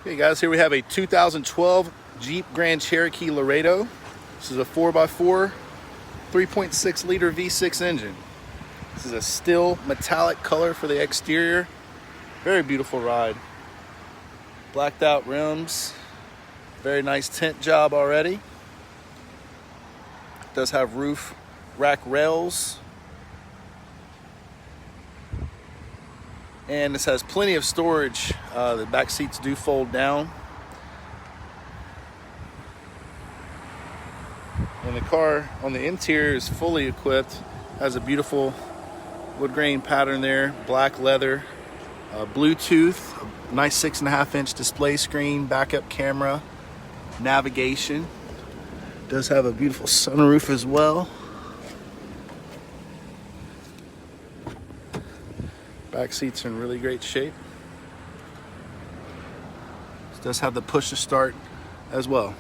Okay guys, here we have a 2012 Jeep Grand Cherokee Laredo. This is a 4x4, 3.6 liter V6 engine. This is a steel metallic color for the exterior. Very beautiful ride. Blacked out rims. Very nice tint job already. It does have roof rack rails. And this has plenty of storage. The back seats do fold down. And the car on the interior is fully equipped. Has a beautiful wood grain pattern there, black leather, Bluetooth, a nice 6.5-inch display screen, backup camera, navigation. Does have a beautiful sunroof as well. Back seats are in really great shape. This does have the push to start as well.